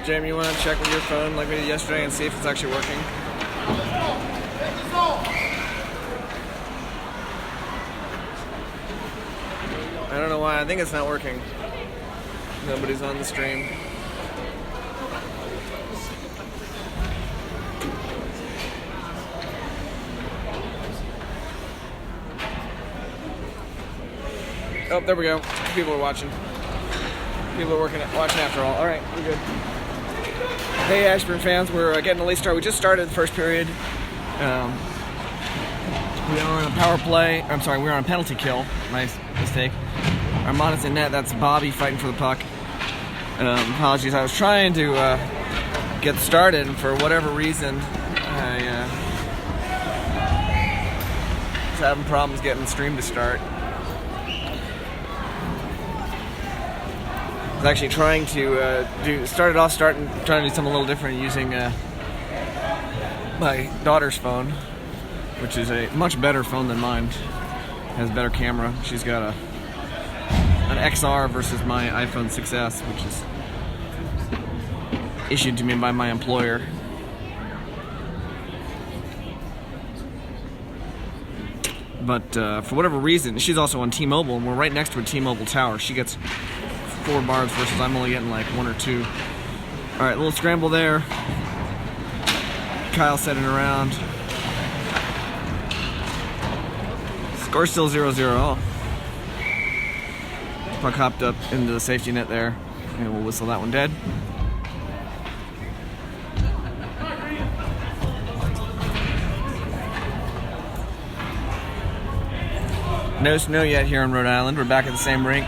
Jamie, you want to check with your phone like we did yesterday and see if it's actually working? I don't know why. I think it's not working. Nobody's on the stream. Oh, there we go. People are watching. People are watching after all. All right, we're good. Hey, Ashburn fans, we're getting a late start. We just started the first period. We are on a power play. I'm sorry, we were on a penalty kill. Nice mistake. Armada's in net. That's Bobby fighting for the puck. Apologies. I was trying to get started, and for whatever reason, I was having problems getting the stream to start. I was actually trying to trying to do something a little different using my daughter's phone, which is a much better phone than mine. Has a better camera. She's got an XR versus my iPhone 6S, which is issued to me by my employer. But for whatever reason, she's also on T-Mobile, and we're right next to a T-Mobile tower. She gets 4 bars versus I'm only getting like 1 or 2. All right, a little scramble there. Kyle setting around. Score still 0-0. Oh. Puck hopped up into the safety net there, and we'll whistle that one dead. No snow yet here in Rhode Island. We're back at the same rink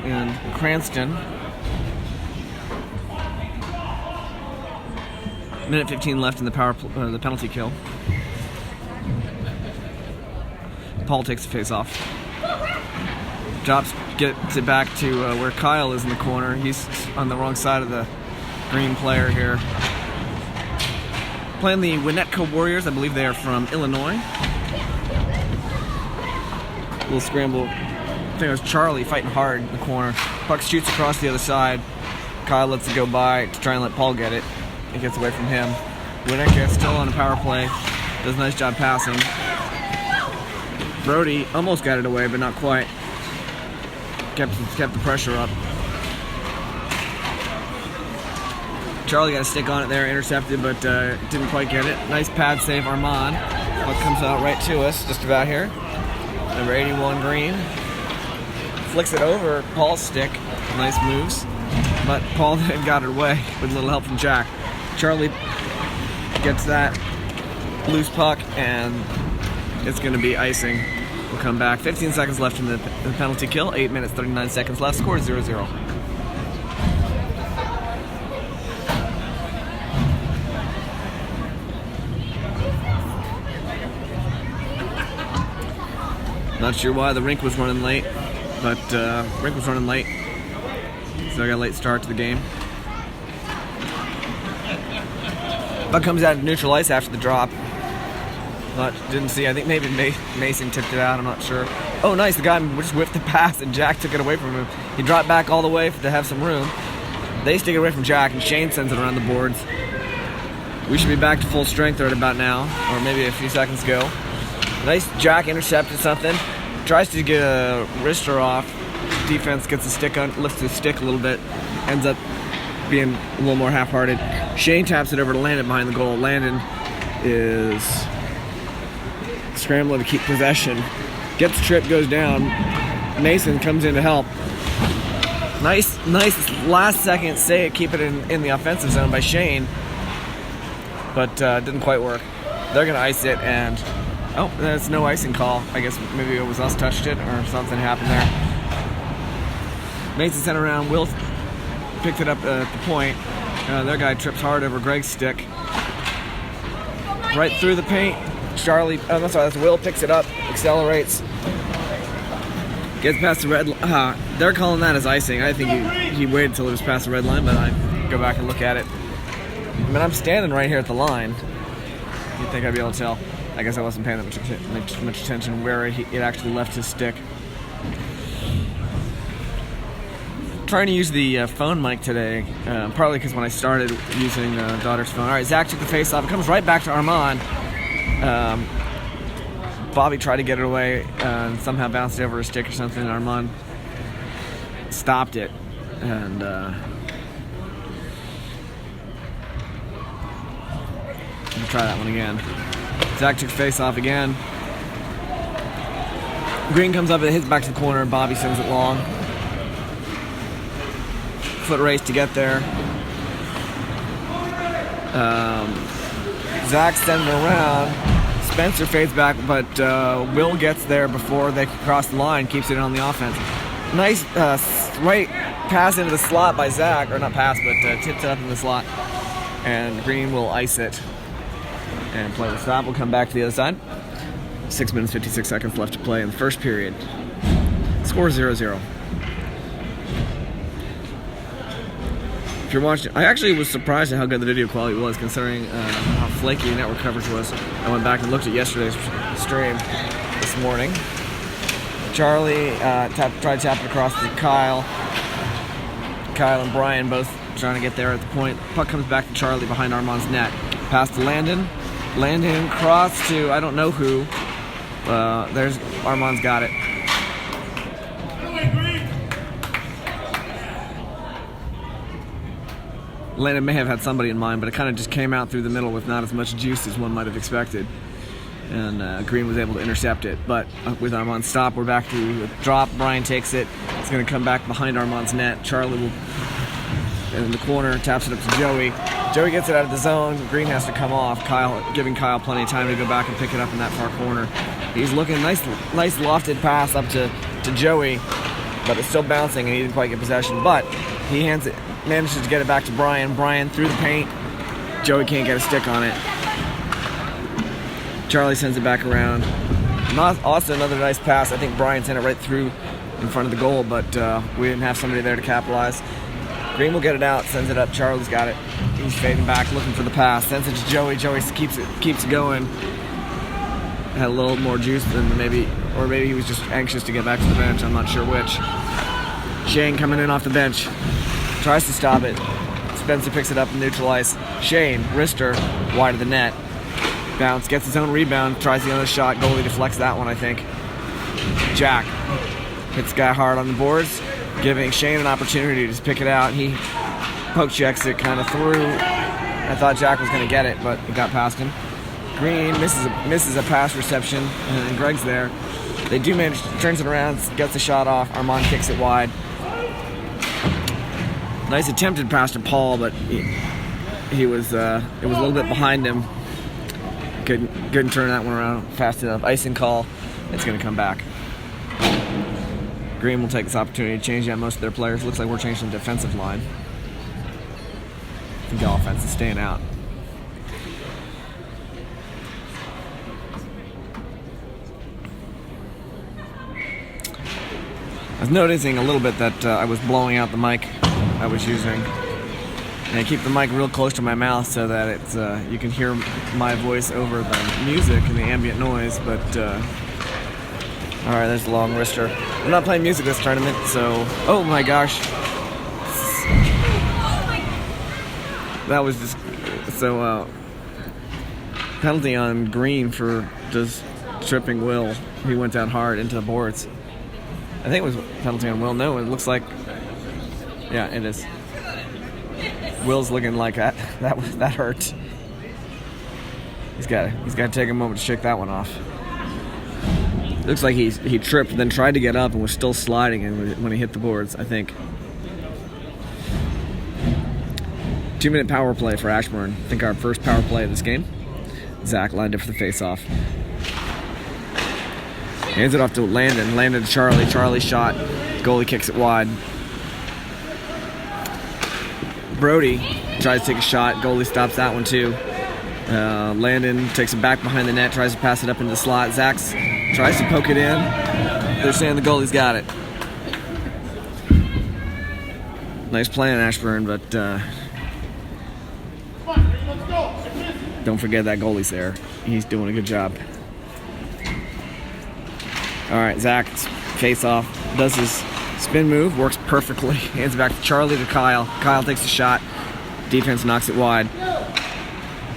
in Cranston. Minute 15 left in the the penalty kill. Paul takes the face off. Gets it back to where Kyle is in the corner. He's on the wrong side of the green player here. Playing the Winnetka Warriors. I believe they are from Illinois. Little scramble. I think it was Charlie fighting hard in the corner. Puck shoots across the other side. Kyle lets it go by to try and let Paul get it. It gets away from him. Winnetka still on a power play. Does a nice job passing. Brody almost got it away, but not quite. Kept the pressure up. Charlie got a stick on it there, intercepted, but didn't quite get it. Nice pad save, Armand. Puck comes out right to us, just about here. Number 81, Green. Flicks it over Paul's stick. Nice moves. But Paul then got it away with a little help from Jack. Charlie gets that loose puck, and it's going to be icing. We'll come back. 15 seconds left in the penalty kill. 8 minutes, 39 seconds left. Score 0-0. Not sure why the rink was running late, but rink was running late, so I got a late start to the game. Puck comes out of neutral ice after the drop. Didn't see. I think maybe Mason tipped it out. I'm not sure. Oh, nice. The guy just whipped the pass, and Jack took it away from him. He dropped back all the way to have some room. They stick it away from Jack, and Shane sends it around the boards. We should be back to full strength right about now, or maybe a few seconds ago. Nice. Jack intercepted something. Tries to get a wrister off. Defense gets the stick on, lifts the stick a little bit. Ends up being a little more half-hearted. Shane taps it over to Landon behind the goal. Landon is scrambling to keep possession. Gets tripped, goes down. Mason comes in to help. Nice last second save, keep it in the offensive zone by Shane. But didn't quite work. They're going to ice it, and oh, that's no icing call. I guess maybe it was us touched it or something happened there. Mason sent around. Will picked it up at the point. Their guy trips hard over Greg's stick. Right through the paint. Charlie, that's Will picks it up, accelerates, gets past the red line. They're calling that as icing. I think he waited until it was past the red line, but I go back and look at it. I mean, I'm standing right here at the line. You'd think I'd be able to tell. I guess I wasn't paying that much attention where it actually left his stick. trying to use the phone mic today, partly because when I started using daughter's phone. All right, Zach took the face off. It comes right back to Armand. Bobby tried to get it away and somehow bounced it over a stick or something. Armand stopped it, and we'll try that one again. Zach took face off again. Green comes up, it hits back to the corner. Bobby sends it long. Foot race to get there. Zach sends it around. Spencer fades back, but Will gets there before they cross the line, keeps it on the offense. Nice right pass into the slot by Zach, or not pass, but tipped it up in the slot. And Green will ice it and play the stop. We'll come back to the other side. 6 minutes, 56 seconds left to play in the first period. Score 0-0. If you're watching, I actually was surprised at how good the video quality was, considering how flaky the network coverage was. I went back and looked at yesterday's stream this morning. Charlie tried to tap it across to Kyle. Kyle and Brian both trying to get there at the point. Puck comes back to Charlie behind Armand's net. Pass to Landon. Landon cross to I don't know who. There's Armand's got it. Landon may have had somebody in mind, but it kind of just came out through the middle with not as much juice as one might have expected. And Green was able to intercept it. But with Armand's stop, we're back to a drop. Brian takes it. It's going to come back behind Armand's net. Charlie will, in the corner, taps it up to Joey. Joey gets it out of the zone. Green has to come off. Giving Kyle plenty of time to go back and pick it up in that far corner. He's looking nice lofted pass up to Joey, but it's still bouncing and he didn't quite get possession. But he manages to get it back to Brian. Brian through the paint. Joey can't get a stick on it. Charlie sends it back around. Also another nice pass. I think Brian sent it right through in front of the goal, but we didn't have somebody there to capitalize. Green will get it out, sends it up. Charlie's got it. He's fading back, looking for the pass. Sends it to Joey. Joey keeps it going. Had a little more juice than maybe he was just anxious to get back to the bench. I'm not sure which. Shane coming in off the bench. Tries to stop it. Spencer picks it up and neutralizes. Shane, wrister, wide of the net. Bounce, gets his own rebound, tries the other shot. Goalie deflects that one, I think. Jack hits the guy hard on the boards, giving Shane an opportunity to just pick it out. He poke checks it kind of through. I thought Jack was going to get it, but it got past him. Green misses a pass reception, and then Greg's there. They do manage, turns it around, gets the shot off. Armand kicks it wide. Nice attempted pass to Paul, but it was a little bit behind him. Couldn't turn that one around fast enough. Icing call. It's going to come back. Green will take this opportunity to change out most of their players. Looks like we're changing the defensive line. I think the offense is staying out. I was noticing a little bit that I was blowing out the mic I was using. And I keep the mic real close to my mouth so that it's you can hear my voice over the music and the ambient noise, but alright, there's the long wrister. I'm not playing music this tournament, so oh my gosh. That was just so penalty on Green for just tripping Will. He went down hard into the boards. I think it was penalty on Will. No, it looks like, yeah, it is. Will's looking like that hurt. He's got to take a moment to shake that one off. Looks like he tripped, then tried to get up and was still sliding when he hit the boards, I think. 2-minute power play for Ashburn. I think our first power play of this game. Zach lined up for the face-off. Hands it off to Landon. Landon to Charlie. Charlie shot. Goalie kicks it wide. Brody tries to take a shot. Goalie stops that one too. Landon takes it back behind the net. Tries to pass it up into the slot. Zach tries to poke it in. They're saying the goalie's got it. Nice play on Ashburn, but don't forget that goalie's there. He's doing a good job. All right, Zach face off, does his Spin move works perfectly. Hands it back to Charlie to Kyle. Kyle takes a shot. Defense knocks it wide.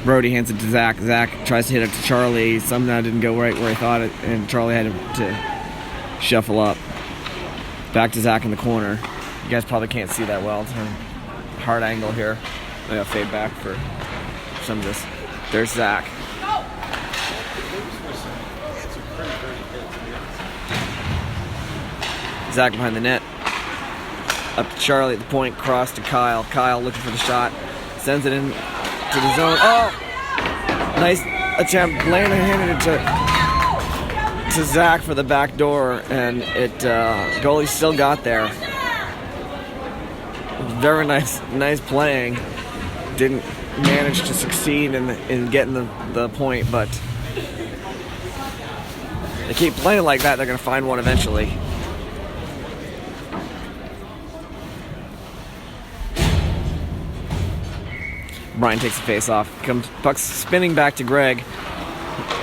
Brody hands it to Zach. Zach tries to hit it to Charlie. Somehow didn't go right where he thought it, and Charlie had to shuffle up. Back to Zach in the corner. You guys probably can't see that well. It's a hard angle here. I gotta fade back for some of this. There's Zach. Zach behind the net. Up to Charlie at the point. Cross to Kyle. Kyle looking for the shot. Sends it in to the zone. Oh! Nice attempt. Landon handed it to Zach for the back door, and goalie still got there. Very nice playing. Didn't manage to succeed in getting the point, but they keep playing like that, they're going to find one eventually. Brian takes the face off. Puck's spinning back to Greg.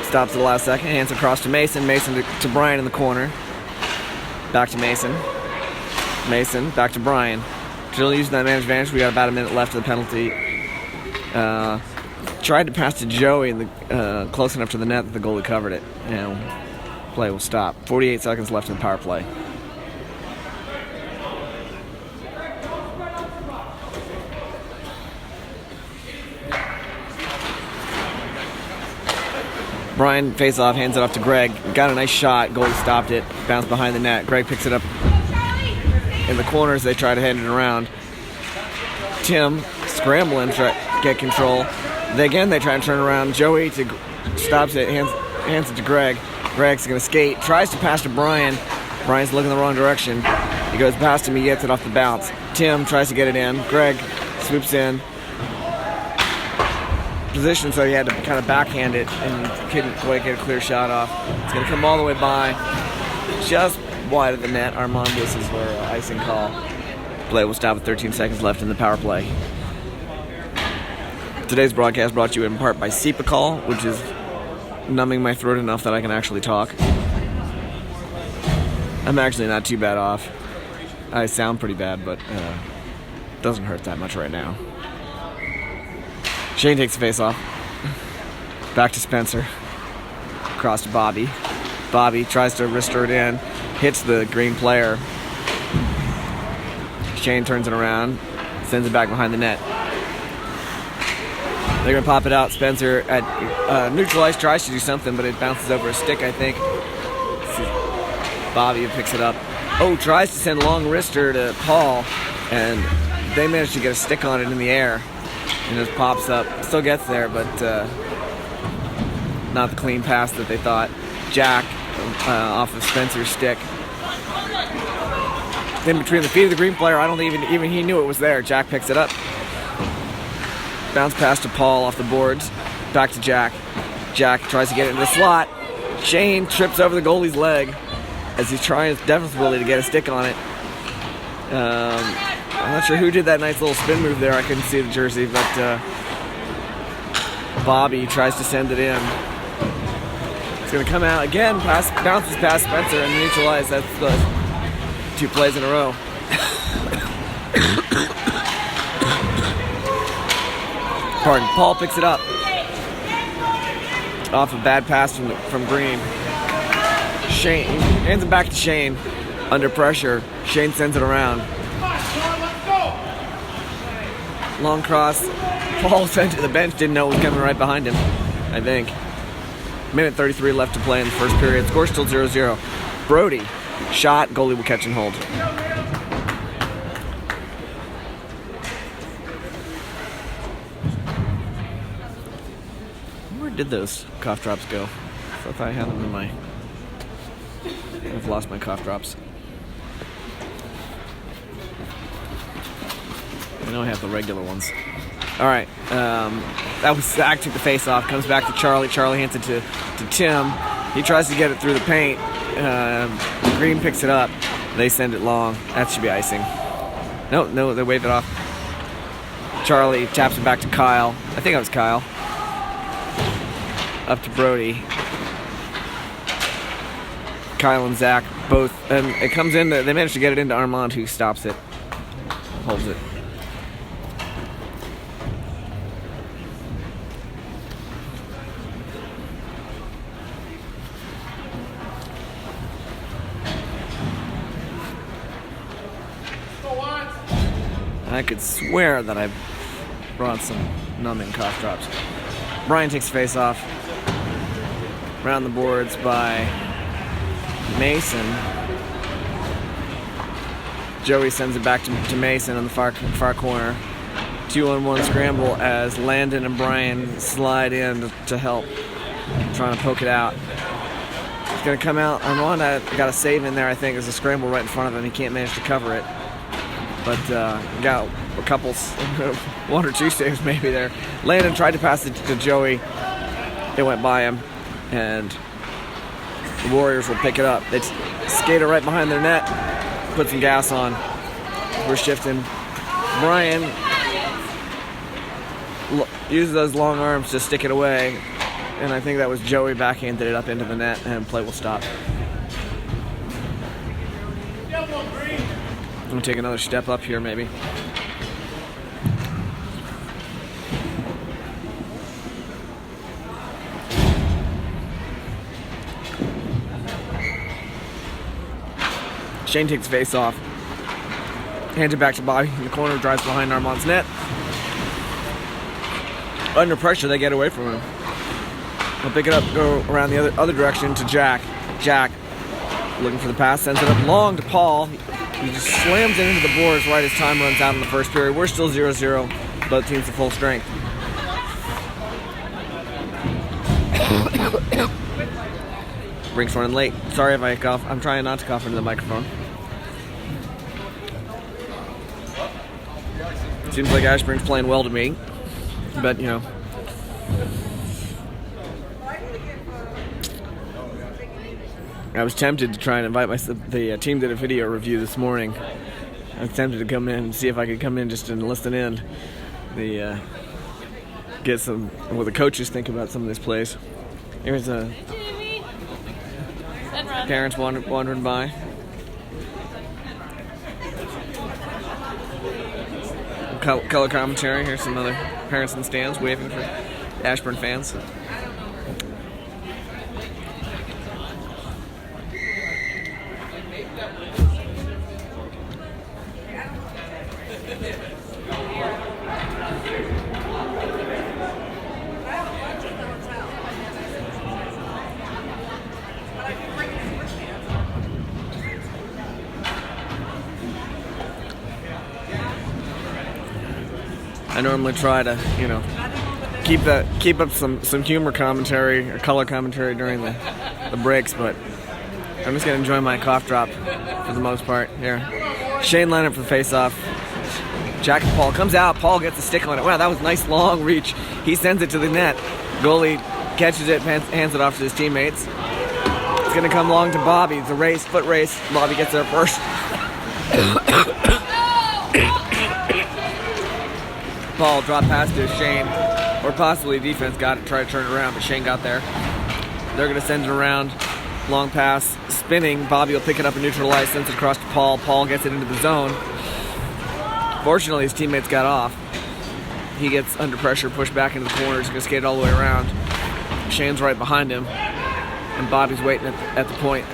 Stops at the last second. Hands across to Mason. Mason to Brian in the corner. Back to Mason. Mason back to Brian. Still using that man's advantage. We got about a minute left of the penalty. Tried to pass to Joey close enough to the net that the goalie covered it. And play will stop. 48 seconds left in the power play. Brian face off, hands it off to Greg. Got a nice shot. Goalie stopped it. Bounced behind the net. Greg picks it up in the corners. They try to hand it around. Tim scrambling to get control. They try to turn around. Joey stops it. Hands it to Greg. Greg's gonna skate. Tries to pass to Brian. Brian's looking the wrong direction. He goes past him. He gets it off the bounce. Tim tries to get it in. Greg swoops in. Position, so he had to kind of backhand it and couldn't quite get a clear shot off. It's going to come all the way by, just wide of the net. Armandus is where icing call. Play will stop with 13 seconds left in the power play. Today's broadcast brought to you in part by Cepacol, which is numbing my throat enough that I can actually talk. I'm actually not too bad off. I sound pretty bad, but doesn't hurt that much right now. Shane takes the face off. Back to Spencer. Across to Bobby. Bobby tries to wrister it in. Hits the green player. Shane turns it around. Sends it back behind the net. They're going to pop it out. Spencer at neutral ice tries to do something, but it bounces over a stick, I think. Bobby picks it up. Oh, tries to send long wrister to Paul, and they manage to get a stick on it in the air. And just pops up. Still gets there, but not the clean pass that they thought. Jack off of Spencer's stick. In between the feet of the green player, I don't even he knew it was there. Jack picks it up. Bounce pass to Paul off the boards. Back to Jack. Jack tries to get it into the slot. Shane trips over the goalie's leg as he's trying desperately to get a stick on it. I'm not sure who did that nice little spin move there. I couldn't see the jersey, but Bobby tries to send it in. It's going to come out again, bounces past Spencer and neutralize. That's the 2 plays in a row. Pardon. Paul picks it up. Off a bad pass from Green. Shane hands it back to Shane. Under pressure, Shane sends it around. Long cross. Paul sent to the bench, didn't know it was coming right behind him, I think. Minute 33 left to play in the first period. Score still 0-0. Brody, shot, goalie will catch and hold. Where did those cough drops go? I thought I had them in my... I've lost my cough drops. I know I have the regular ones. All right, that was Zach. Took the face off. Comes back to Charlie. Charlie hands it to Tim. He tries to get it through the paint. Green picks it up. They send it long. That should be icing. No, they wave it off. Charlie taps it back to Kyle. I think that was Kyle. Up to Brody. Kyle and Zach both, and it comes in. They managed to get it into Armand, who stops it, holds it. I could swear that I brought some numbing cough drops. Brian takes face off. Around the boards by Mason. Joey sends it back to Mason on the far corner. 2-on-1 scramble as Landon and Brian slide in to help, trying to poke it out. It's going to come out. Armand got a save in there, I think. There's a scramble right in front of him. He can't manage to cover it. But got a couple, one or two saves maybe there. Landon tried to pass it to Joey. It went by him, and the Warriors will pick it up. They skate it right behind their net, put some gas on. We're shifting. Brian uses those long arms to stick it away, and I think that was Joey backhanded it up into the net, and play will stop. I'm going to take another step up here, maybe. Shane takes face off. Hands it back to Bobby in the corner, drives behind Armand's net. Under pressure, they get away from him. He'll pick it up, go around the other direction to Jack. Jack, looking for the pass, sends it up long to Paul. He just slams it into the boards right as time runs out in the first period. We're still 0-0. Both teams at full strength. Brink's running late. Sorry if I cough. I'm trying not to cough into the microphone. Seems like Ashburn's playing well to me. But, you know. I was tempted to try and invite the team did a video review this morning. I was tempted to come in and see if I could come in just and listen in. Get some what the coaches think about some of this plays. Here's parents wandering by. Color commentary. Here's some other parents in the stands waving for Ashburn fans. I normally try to, you know, keep up some humor commentary or color commentary during the breaks, but I'm just gonna enjoy my cough drop for the most part here. Shane lined up for the face-off. Jack and Paul comes out. Paul gets a stick on it. Wow, that was a nice long reach. He sends it to the net. Goalie catches it, hands it off to his teammates. It's gonna come long to Bobby. It's a race, foot race. Bobby gets there first. Paul dropped past to Shane, or possibly defense got it, tried to turn it around, but Shane got there. They're going to send it around, long pass, spinning. Bobby will pick it up and neutralize, sends it across to Paul. Paul gets it into the zone. Fortunately, his teammates got off. He gets under pressure, pushed back into the corner. He's going to skate it all the way around. Shane's right behind him, and Bobby's waiting at the point.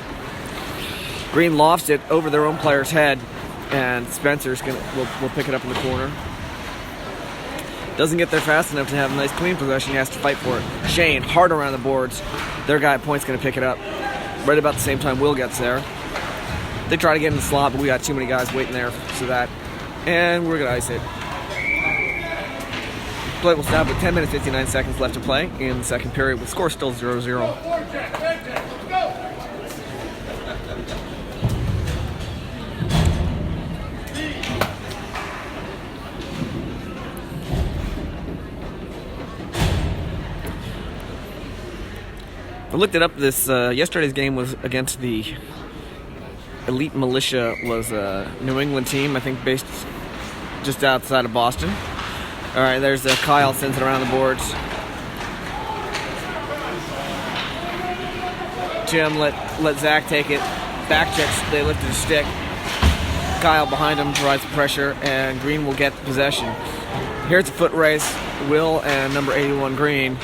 Green lofts it over their own player's head, and Spencer's will pick it up in the corner. Doesn't get there fast enough to have a nice clean possession. He has to fight for it. Shane, hard around the boards. Their guy at point's going to pick it up. Right about the same time Will gets there. They try to get in the slot, but we got too many guys waiting there for that. And we're going to ice it. Play will stop with 10 minutes, 59 seconds left to play in the second period, with score still 0-0. I looked it up. This yesterday's game was against the Elite Militia, was a New England team, I think based just outside of Boston. All right, there's Kyle, sends it around the boards. Tim let Zach take it. Back checks, they lifted his stick. Kyle behind him provides pressure, and Green will get possession. Here's a foot race. Will and number 81 Green.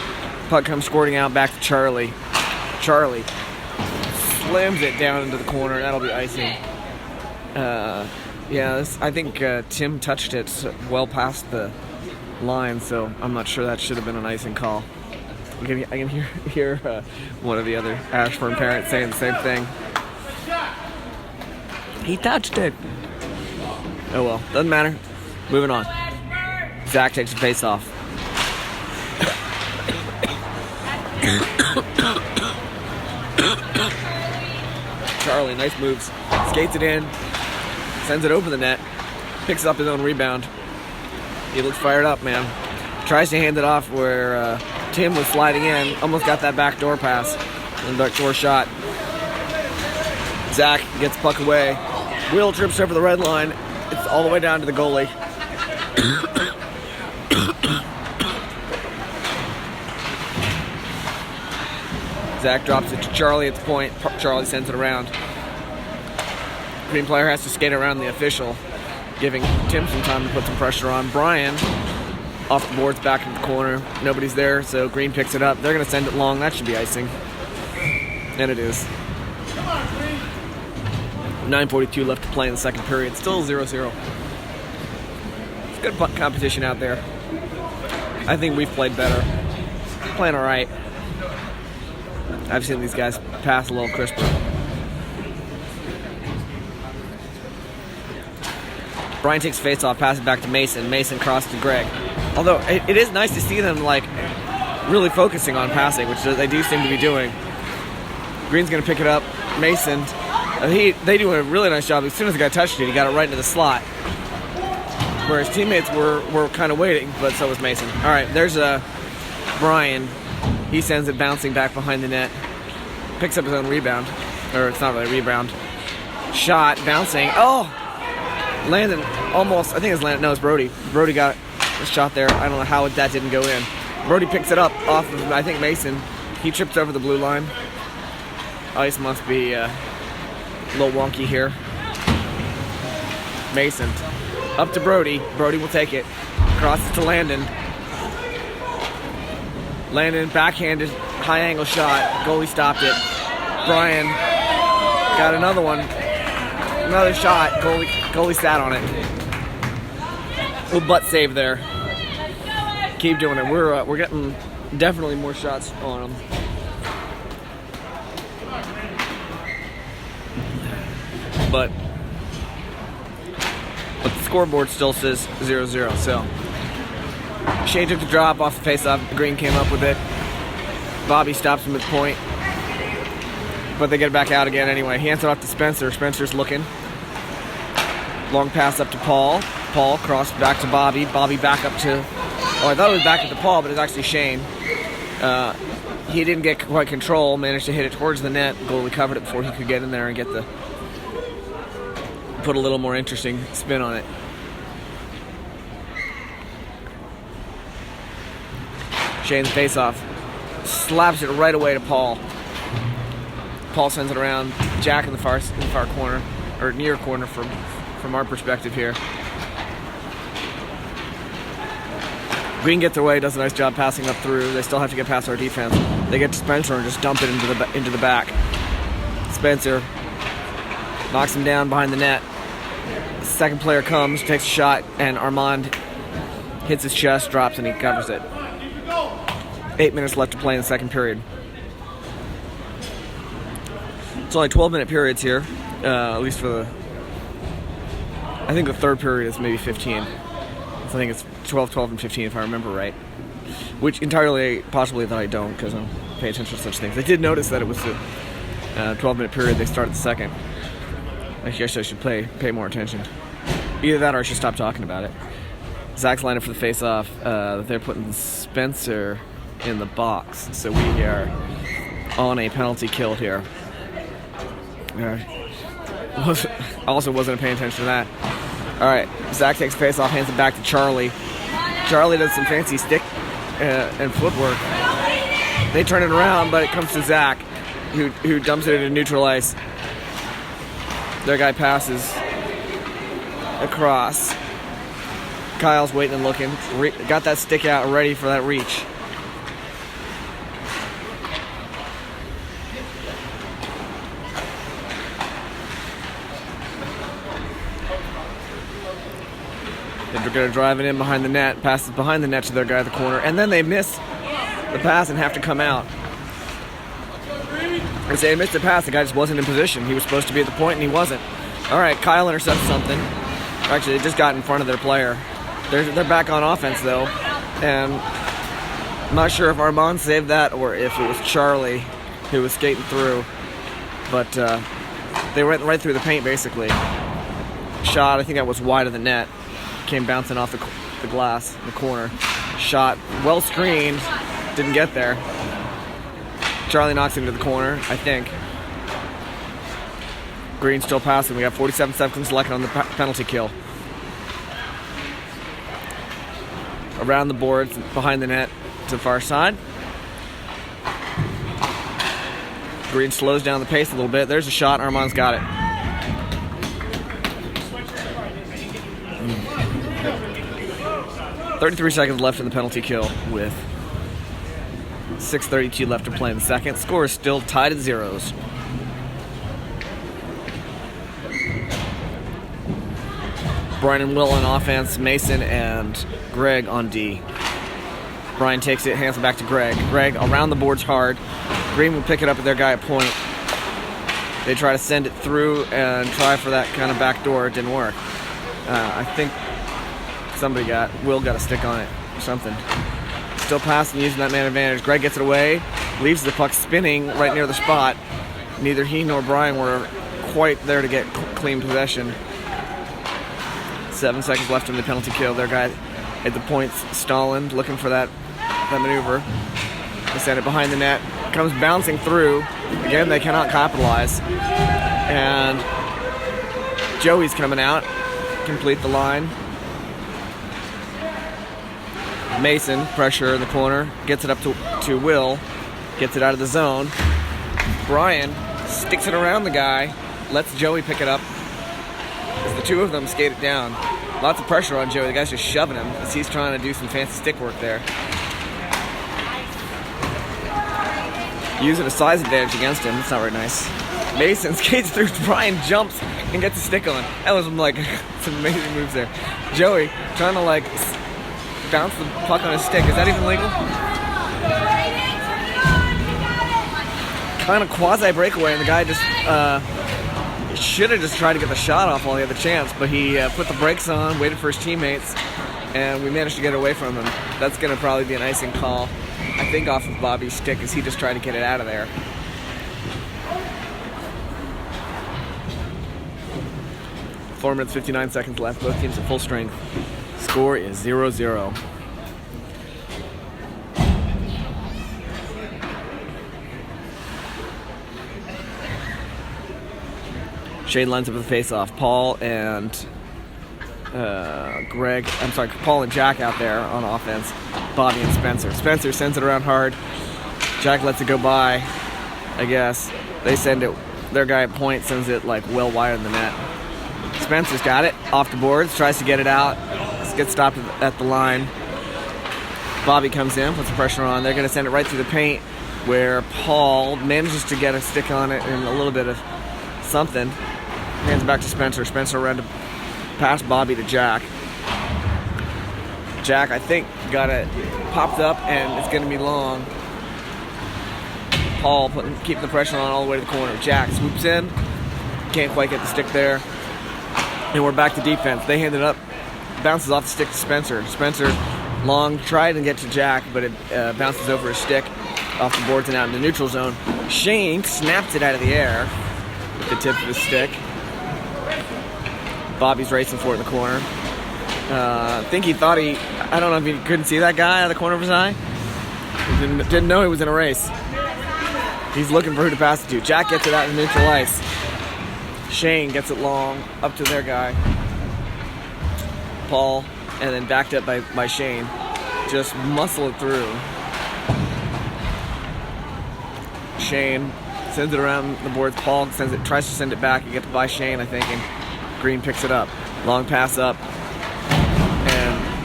Puck comes squirting out back to Charlie. Charlie slams it down into the corner. That'll be icing. I think Tim touched it well past the line, so I'm not sure that should have been an icing call. I can hear one of the other Ashburn parents saying the same thing. He touched it. Oh well, doesn't matter. Moving on. Zach takes the face off. Charlie, nice moves. Skates it in. Sends it over the net. Picks up his own rebound. He looks fired up, man. Tries to hand it off where Tim was sliding in. Almost got that backdoor pass. And backdoor shot. Zach gets puck away. Will trips over the red line. It's all the way down to the goalie. Zach drops it to Charlie at the point. Charlie sends it around. Green player has to skate around the official, giving Tim some time to put some pressure on. Brian, off the boards, back in the corner. Nobody's there, so Green picks it up. They're going to send it long. That should be icing. And it is. 9:42 left to play in the second period. Still 0-0. It's good competition out there. I think we've played better. Playing all right. I've seen these guys pass a little crisper. Brian takes face off, passes back to Mason. Mason crosses to Greg. Although it is nice to see them like really focusing on passing, which they do seem to be doing. Green's going to pick it up. Mason, they do a really nice job. As soon as the guy touched it, he got it right into the slot. Whereas teammates were kind of waiting, but so was Mason. All right, there's Brian. He sends it bouncing back behind the net. Picks up his own rebound. Or it's not really a rebound. Shot, bouncing. Oh! Landon almost, I think it's Landon. No, it's Brody. Brody got a shot there. I don't know how that didn't go in. Brody picks it up off of, I think, Mason. He trips over the blue line. Ice must be a little wonky here. Mason. Up to Brody. Brody will take it. Crosses to Landon. Landon, backhanded, high-angle shot. Goalie stopped it. Brian got another one. Another shot. Goalie sat on it. Little butt save there. Keep doing it. We're getting definitely more shots on them. But the scoreboard still says 0-0. So Shane took the drop off the face-off. Green came up with it. Bobby stops him at point. But they get it back out again anyway. He hands it off to Spencer. Spencer's looking. Long pass up to Paul. Paul crossed back to Bobby. Bobby back up to... Oh, I thought it was back up to Paul, but it's actually Shane. He didn't get quite control. Managed to hit it towards the net. Goalie covered it before he could get in there and get the... Put a little more interesting spin on it. Shane's face-off. Slaps it right away to Paul. Paul sends it around. Jack in the far corner, or near corner from our perspective here. Green gets away, does a nice job passing up through. They still have to get past our defense. They get to Spencer and just dump it into the back. Spencer knocks him down behind the net. The second player comes, takes a shot, and Armand hits his chest, drops, and he covers it. 8 minutes left to play in the second period. It's only 12-minute periods here, at least for the... I think the third period is maybe 15. So I think it's 12, and 15 if I remember right. Which entirely, possibly that I don't, because I don't pay attention to such things. I did notice that it was the 12-minute period. They started the second. I guess I should pay more attention. Either that or I should stop talking about it. Zach's lined up for the face-off. They're putting Spencer in the box. So we are on a penalty kill here. Also wasn't paying attention to that. Alright, Zach takes face-off, hands it back to Charlie. Charlie does some fancy stick and footwork. They turn it around, but it comes to Zach. who dumps it into neutral ice. Their guy passes across. Kyle's waiting and looking. Got that stick out ready for that reach. They're going to drive it in behind the net, passes behind the net to their guy at the corner, and then they miss the pass and have to come out. As they missed the pass, the guy just wasn't in position. He was supposed to be at the point, and he wasn't. All right, Kyle intercepts something. Actually, they just got in front of their player. They're back on offense, though, and I'm not sure if Armand saved that or if it was Charlie who was skating through, but they went right through the paint, basically. Shot, I think that was wide of the net. Came bouncing off the glass in the corner. Shot, well screened, didn't get there. Charlie knocks into the corner, I think. Green still passing. We got 47 seconds left on the penalty kill. Around the boards, behind the net to the far side. Green slows down the pace a little bit. There's a shot. Armand's got it. 33 seconds left in the penalty kill with 6:32 left to play in the second. Score is still tied at zeros. Brian and Will on offense, Mason and Greg on D. Brian takes it, hands it back to Greg. Greg around the boards hard. Green will pick it up at their guy at point. They try to send it through and try for that kind of back door. It didn't work. I think Will got a stick on it or something. Still passing, using that man advantage. Greg gets it away, leaves the puck spinning right near the spot. Neither he nor Brian were quite there to get clean possession. 7 seconds left in the penalty kill. Their guy at the points, Stalin, looking for that maneuver. They send it behind the net. Comes bouncing through. Again, they cannot capitalize. And Joey's coming out. Complete the line. Mason, pressure in the corner. Gets it up to Will. Gets it out of the zone. Brian sticks it around the guy. Lets Joey pick it up. As the two of them skate it down. Lots of pressure on Joey. The guy's just shoving him as he's trying to do some fancy stick work there. Using a size advantage against him. That's not very nice. Mason skates through. Brian jumps and gets a stick on. That was like some amazing moves there. Joey trying to like bounce the puck on his stick. Is that even legal? Kind of quasi breakaway, and the guy just should have just tried to get the shot off while he had the chance, but he put the brakes on, waited for his teammates, and we managed to get away from him. That's going to probably be an icing call, I think, off of Bobby's stick as he just tried to get it out of there. Four minutes, 59 seconds left. Both teams at full strength. Score is 0-0. Shane lines up with the face-off. Paul and Paul and Jack out there on offense. Bobby and Spencer. Spencer sends it around hard. Jack lets it go by, I guess. They send it. Their guy at point sends it like well wide in the net. Spencer's got it. Off the boards. Tries to get it out. Gets stopped at the line. Bobby comes in. Puts the pressure on. They're going to send it right through the paint where Paul manages to get a stick on it and a little bit of something. Hands back to Spencer. Spencer around to pass Bobby to Jack. Jack, I think, got it popped up and it's going to be long. Paul keeping the pressure on all the way to the corner. Jack swoops in. Can't quite get the stick there. And we're back to defense. They hand it up. Bounces off the stick to Spencer. Spencer, long, tried to get to Jack, but it bounces over his stick off the boards and out in the neutral zone. Shane snaps it out of the air with the tip of his stick. Bobby's racing for it in the corner. I think he thought I don't know if he couldn't see that guy out of the corner of his eye. He didn't know he was in a race. He's looking for who to pass it to. Jack gets it out in neutral ice. Shane gets it long up to their guy. Paul, and then backed up by Shane. Just muscle it through. Shane sends it around the boards. Paul tries to send it back. It gets by Shane, I think, and Green picks it up. Long pass up, and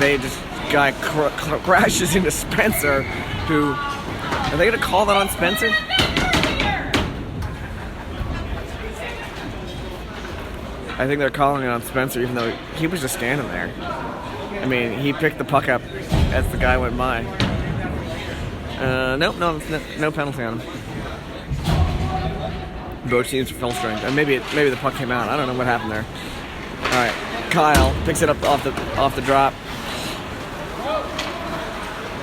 guy crashes into Spencer, who, are they going to call that on Spencer? I think they're calling it on Spencer, even though he was just standing there. I mean, he picked the puck up as the guy went by. No penalty on him. Both teams are full strength, and maybe the puck came out. I don't know what happened there. All right, Kyle picks it up off the drop,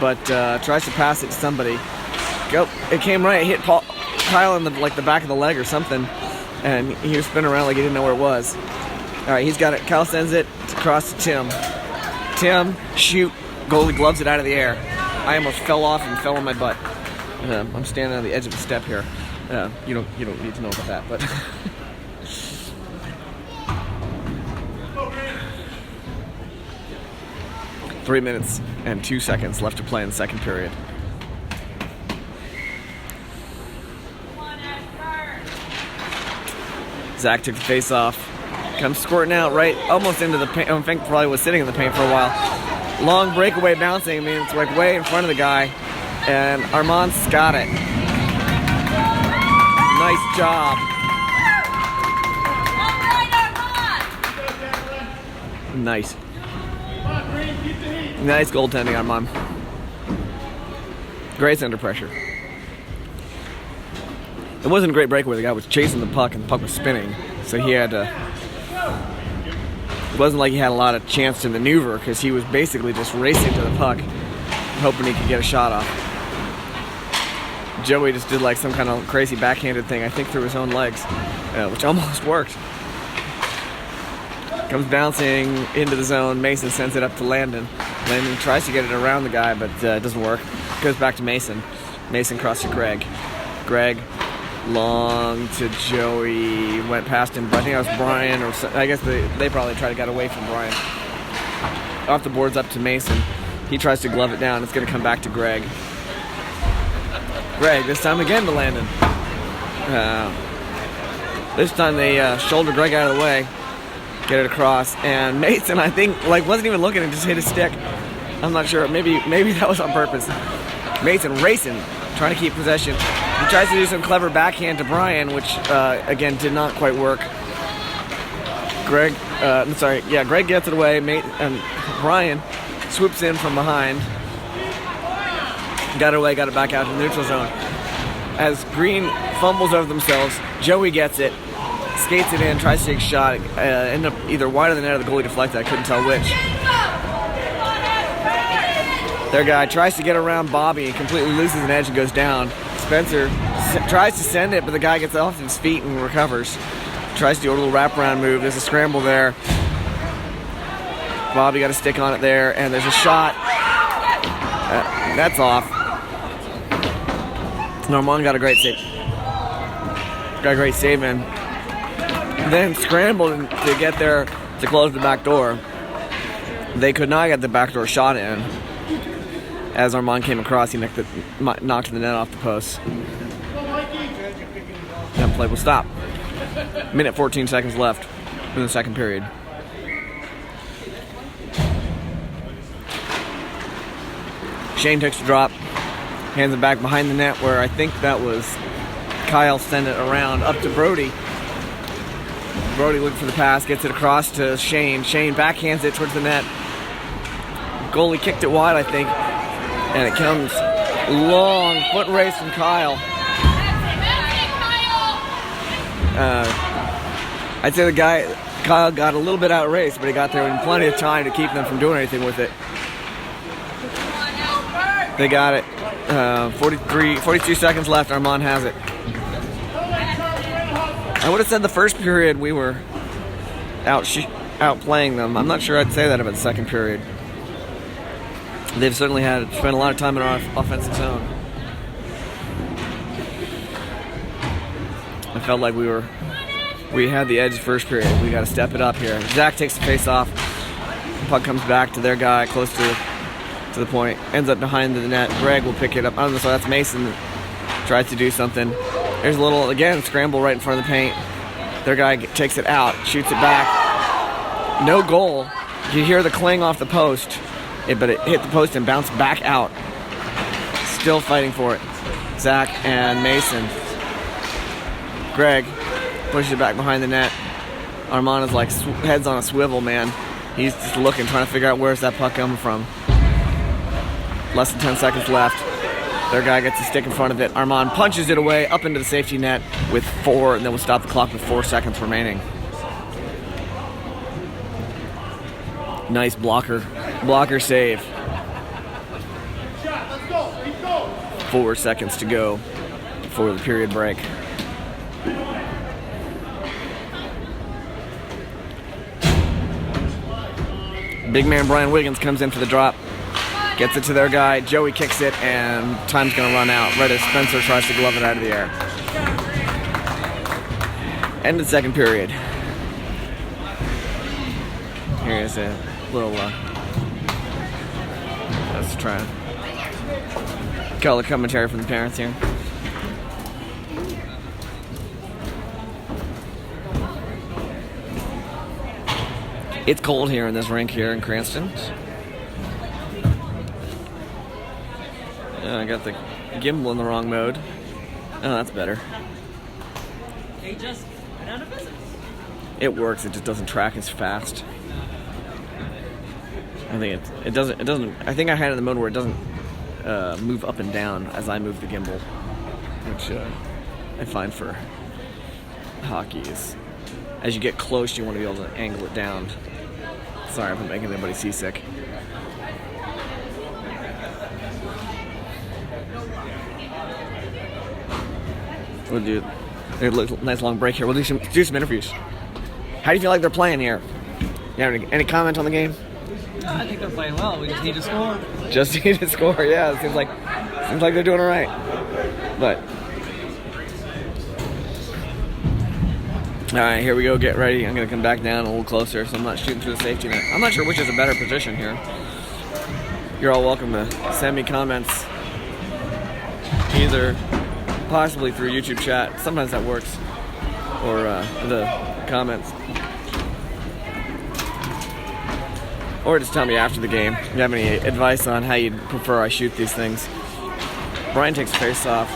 but tries to pass it to somebody. It came right. It hit Kyle in the back of the leg or something, and he was spinning around like he didn't know where it was. All right, he's got it. Kyle sends it across to Tim. Tim, shoot. Goalie gloves it out of the air. I almost fell off and fell on my butt. I'm standing on the edge of the step here. You don't need to know about that, but 3 minutes and 2 seconds left to play in the second period. Zach took the face off. Comes squirting out right almost into the paint. I think probably was sitting in the paint for a while. Long breakaway bouncing. I mean, it's like way in front of the guy. And Armand's got it. Nice job. Nice. Nice goaltending, Armand. Great under pressure. It wasn't a great breakaway. The guy was chasing the puck and the puck was spinning. So he had to... It wasn't like he had a lot of chance to maneuver because he was basically just racing to the puck, hoping he could get a shot off. Joey just did like some kind of crazy backhanded thing, I think through his own legs, which almost worked. Comes bouncing into the zone. Mason sends it up to Landon. Landon tries to get it around the guy, but it doesn't work. Goes back to Mason. Mason crosses to Greg. Greg long to Joey, went past him, but I think that was Brian, or I guess they probably tried to get away from Brian. Off the boards up to Mason. He tries to glove it down. It's going to come back to Greg. Greg, this time again to Landon. This time they shoulder Greg out of the way, get it across, and Mason, I think, wasn't even looking and just hit his stick. I'm not sure. Maybe that was on purpose. Mason racing, trying to keep possession. He tries to do some clever backhand to Brian, which, again, did not quite work. Greg gets it away, and Brian swoops in from behind. Got it away, got it back out to the neutral zone. As Green fumbles over themselves, Joey gets it, skates it in, tries to take a shot, ended up either wide of the net or the goalie deflected, I couldn't tell which. Their guy tries to get around Bobby and completely loses an edge and goes down. Spencer tries to send it, but the guy gets off his feet and recovers. Tries to do a little wraparound move. There's a scramble there. Bobby got a stick on it there, and there's a shot. That's off. Normand got a great save. In. Then scrambled to get there to close the back door. They could not get the backdoor shot in. As Armand came across, he knocked the net off the post. And play will stop. Minute 14 seconds left in the second period. Shane takes the drop, hands it back behind the net where I think that was Kyle sent it around up to Brody. Brody looking for the pass, gets it across to Shane. Shane backhands it towards the net. Goalie kicked it wide, I think. And it comes long foot race from Kyle. I'd say Kyle got a little bit out raced, but he got there in plenty of time to keep them from doing anything with it. They got it. 42 seconds left. Armand has it. I would have said the first period we were outplaying them. I'm not sure I'd say that about the second period. They've certainly spent a lot of time in our offensive zone. I felt like we had the edge first period. We got to step it up here. Zach takes the face off. Puck comes back to their guy close to the point. Ends up behind the net. Greg will pick it up. So that's Mason. Tries to do something. There's a little, again, scramble right in front of the paint. Their guy takes it out, shoots it back. No goal. You hear the cling off the post, but it hit the post and bounced back out. Still fighting for it. Zach and Mason. Greg pushes it back behind the net. Armand is like heads on a swivel, man. He's just looking, trying to figure out where's that puck coming from. Less than 10 seconds left. Their guy gets a stick in front of it. Armand punches it away up into the safety net with 4, and then we'll stop the clock with 4 seconds remaining. Nice blocker save. 4 seconds to go before the period break. Big man Brian Wiggins comes in for the drop. Gets it to their guy. Joey kicks it, and time's going to run out right as Spencer tries to glove it out of the air. End of the second period. Here's a little, let's try color commentary from the parents here. It's cold here in this rink here in Cranston. I got the gimbal in the wrong mode. Oh, that's better. Hey, just went out of business. It works. It just doesn't track as fast. I think it doesn't. I think I had it in the mode where it doesn't move up and down as I move the gimbal, which I find for hockey is as you get close, you want to be able to angle it down. Sorry if I'm making anybody seasick. We'll do a nice long break here. We'll do some interviews. How do you feel like they're playing here? You have any comment on the game? I think they're playing well. We just need to score. Just need to score, yeah. It seems like they're doing all right. But all right, here we go. Get ready. I'm gonna come back down a little closer, so I'm not shooting through the safety net. I'm not sure which is a better position here. You're all welcome to send me comments, either possibly through YouTube chat. Sometimes that works, or the comments. Or just tell me after the game if you have any advice on how you'd prefer I shoot these things. Brian takes face off.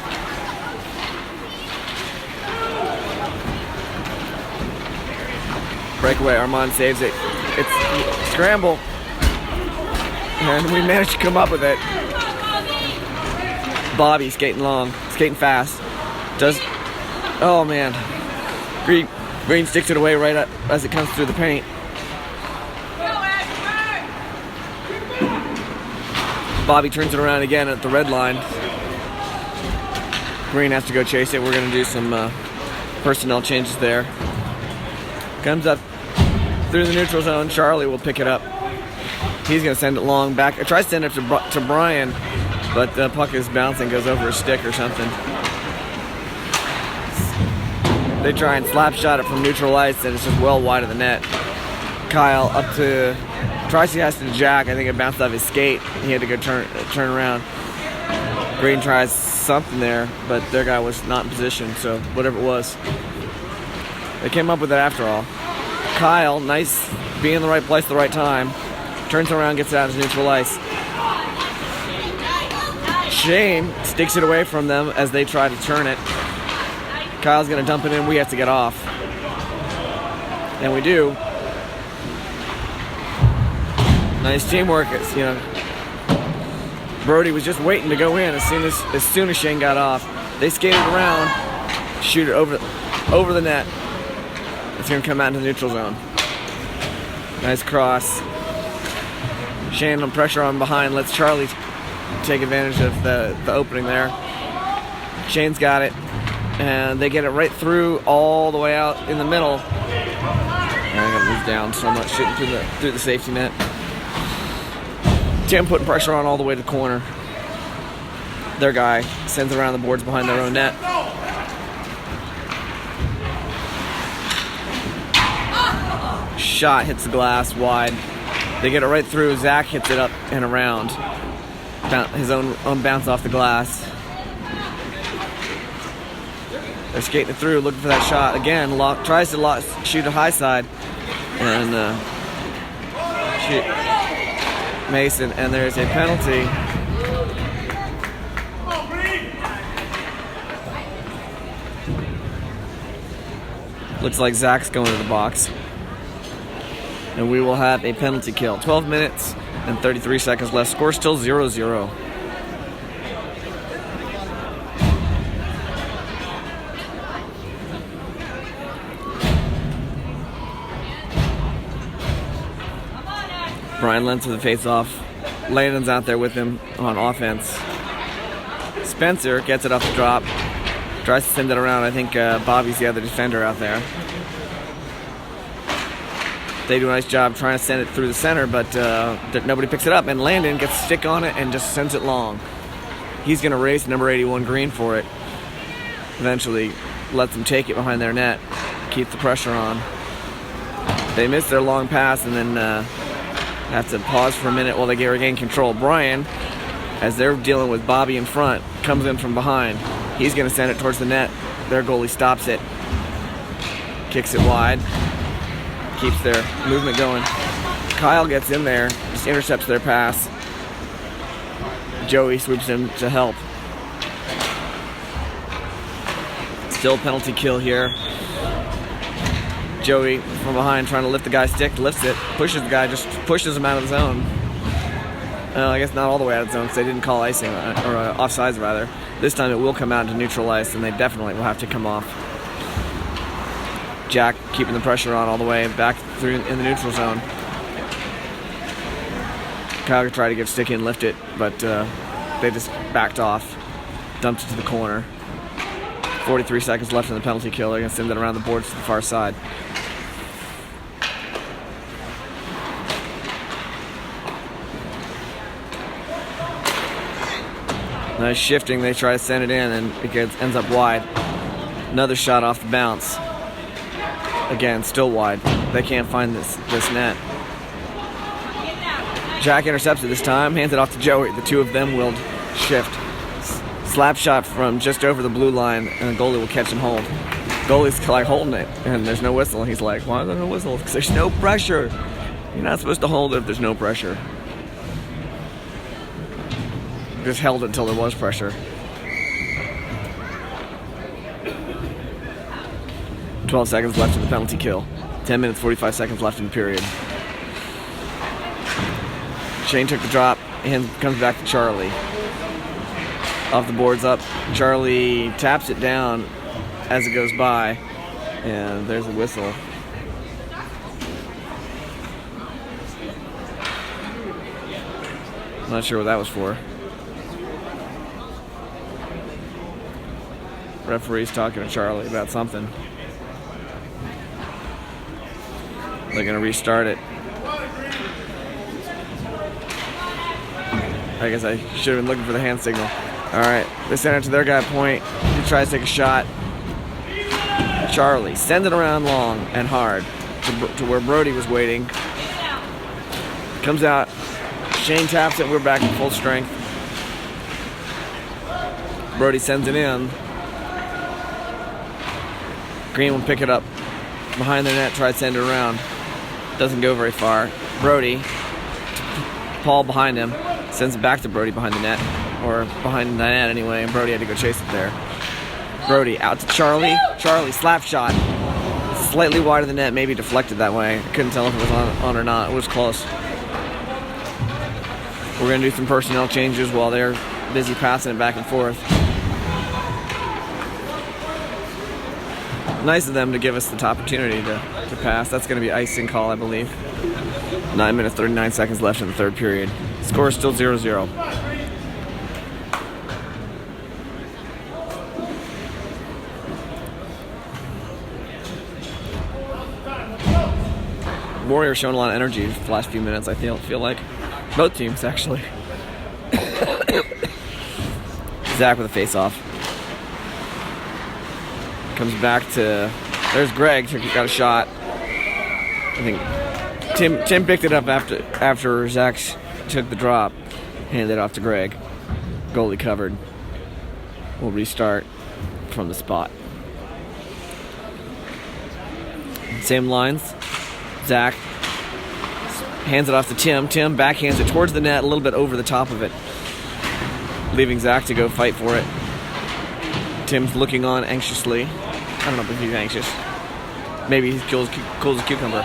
Breakaway, Armand saves it. It's scramble. And we managed to come up with it. Bobby skating fast. Oh man. Green sticks it away right up as it comes through the paint. Bobby turns it around again at the red line. Green has to go chase it. We're going to do some personnel changes there. Comes up through the neutral zone. Charlie will pick it up. He's going to send it long back. Tries to send it to Brian, but the puck is bouncing, goes over a stick or something. They try and slap shot it from neutral ice, and it's just well wide of the net. Kyle up to... Tries to has to jack. I think it bounced off his skate. He had to go turn around. Green tries something there, but their guy was not in position, so whatever it was. They came up with it after all. Kyle, nice, being in the right place at the right time. Turns around, gets it out of his neutral ice. Shane sticks it away from them as they try to turn it. Kyle's going to dump it in. We have to get off. And we do. Nice teamwork. It's, Brody was just waiting to go in as soon as Shane got off. They skated around, shoot it over the net. It's going to come out into the neutral zone. Nice cross. Shane on pressure on behind. Lets Charlie take advantage of the opening there. Shane's got it. And they get it right through all the way out in the middle. And I'm going to move down so I'm not shooting through the safety net. Tim putting pressure on all the way to the corner. Their guy sends it around the boards behind their own net. Shot hits the glass wide. They get it right through. Zach hits it up and around. His own bounce off the glass. They're skating it through, looking for that shot. Again, tries to shoot a high side. And shoot Mason, and there's a penalty. Looks like Zach's going to the box. And we will have a penalty kill. 12 minutes and 33 seconds left. Score still 0-0. Brian Lentz with the face-off. Landon's out there with him on offense. Spencer gets it off the drop. Tries to send it around. I think Bobby's the other defender out there. They do a nice job trying to send it through the center, but nobody picks it up. And Landon gets a stick on it and just sends it long. He's going to race number 81 Green for it. Eventually lets them take it behind their net. Keep the pressure on. They miss their long pass and then have to pause for a minute while they regain control. Brian, as they're dealing with Bobby in front, comes in from behind. He's going to send it towards the net. Their goalie stops it. Kicks it wide. Keeps their movement going. Kyle gets in there, just intercepts their pass. Joey swoops in to help. Still penalty kill here. Joey from behind trying to lift the guy's stick, lifts it, pushes the guy, just pushes him out of the zone. I guess not all the way out of the zone because they didn't call icing, or offsides rather. This time it will come out into neutral ice and they definitely will have to come off. Jack keeping the pressure on all the way back through in the neutral zone. Kyle tried to give stick in, lift it, but they just backed off, dumped it to the corner. 43 seconds left in the penalty kill. They're going to send it around the boards to the far side. Nice shifting. They try to send it in, and it ends up wide. Another shot off the bounce. Again, still wide. They can't find this net. Jack intercepts it this time, hands it off to Joey. The two of them will shift. Slap shot from just over the blue line, and the goalie will catch and hold. Goalie's like holding it, and there's no whistle. And he's like, why is there no whistle? Because there's no pressure. You're not supposed to hold it if there's no pressure. Just held it until there was pressure. 12 seconds left in the penalty kill. 10 minutes, 45 seconds left in the period. Shane took the drop and comes back to Charlie. Off the boards up. Charlie taps it down as it goes by. And there's a whistle. I'm not sure what that was for. Referee's talking to Charlie about something. They're going to restart it. I guess I should have been looking for the hand signal. Alright, they send it to their guy point. He tries to take a shot. Charlie sends it around long and hard to where Brody was waiting. Comes out. Shane taps it. We're back in full strength. Brody sends it in. Green will pick it up behind their net, try to send it around. Doesn't go very far. Brody, Paul behind him, sends it back to Brody behind the net, or behind the net anyway, and Brody had to go chase it there. Brody out to Charlie. Charlie, slap shot. Slightly wide of the net, maybe deflected that way. I couldn't tell if it was on or not. It was close. We're going to do some personnel changes while they're busy passing it back and forth. Nice of them to give us the opportunity to pass. That's going to be icing call, I believe. 9 minutes, 39 seconds left in the third period. Score is still 0-0. Warriors showing a lot of energy the last few minutes, I feel like. Both teams, actually. Zach with a face-off. Comes back to... There's Greg, got a shot. I think Tim picked it up after Zach took the drop. Handed it off to Greg. Goalie covered. We'll restart from the spot. Same lines. Zach hands it off to Tim. Tim backhands it towards the net, a little bit over the top of it, leaving Zach to go fight for it. Tim's looking on anxiously. I don't know if he's anxious. Maybe he's cool as a cucumber.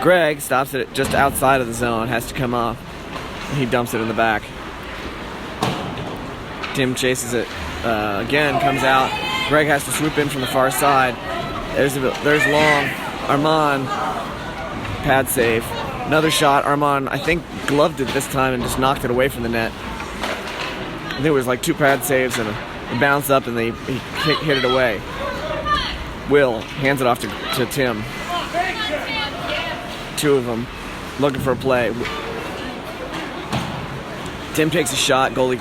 Greg stops it just outside of the zone, has to come off, and he dumps it in the back. Tim chases it again, comes out. Greg has to swoop in from the far side. There's long. Armand, pad save. Another shot. Armand, I think, gloved it this time and just knocked it away from the net. I think it was like 2 pad saves and a bounce up, and he hit it away. Will hands it off to Tim. 2 of them looking for a play. Tim takes a shot. Goalie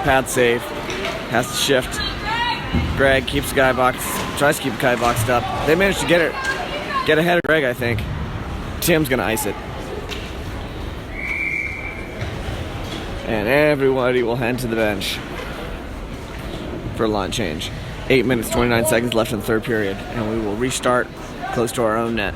pad save. Has to shift. Greg keeps the guy boxed. Tries to keep the guy boxed up. They managed to get ahead of Greg, I think. Tim's gonna ice it. And everybody will head to the bench for a line change. 8 minutes, 29 seconds left in the third period, and we will restart close to our own net.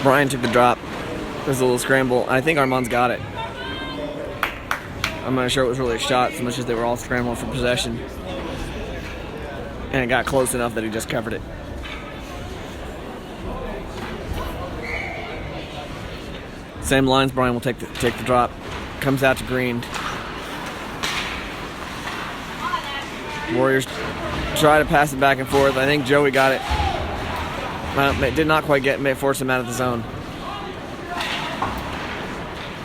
Brian took the drop. There's a little scramble. I think Armand's got it. I'm not sure it was really a shot so much as they were all scrambling for possession. And it got close enough that he just covered it. Same lines. Brian will take the drop. Comes out to Green. Warriors try to pass it back and forth. I think Joey got it. Did not quite force him out of the zone.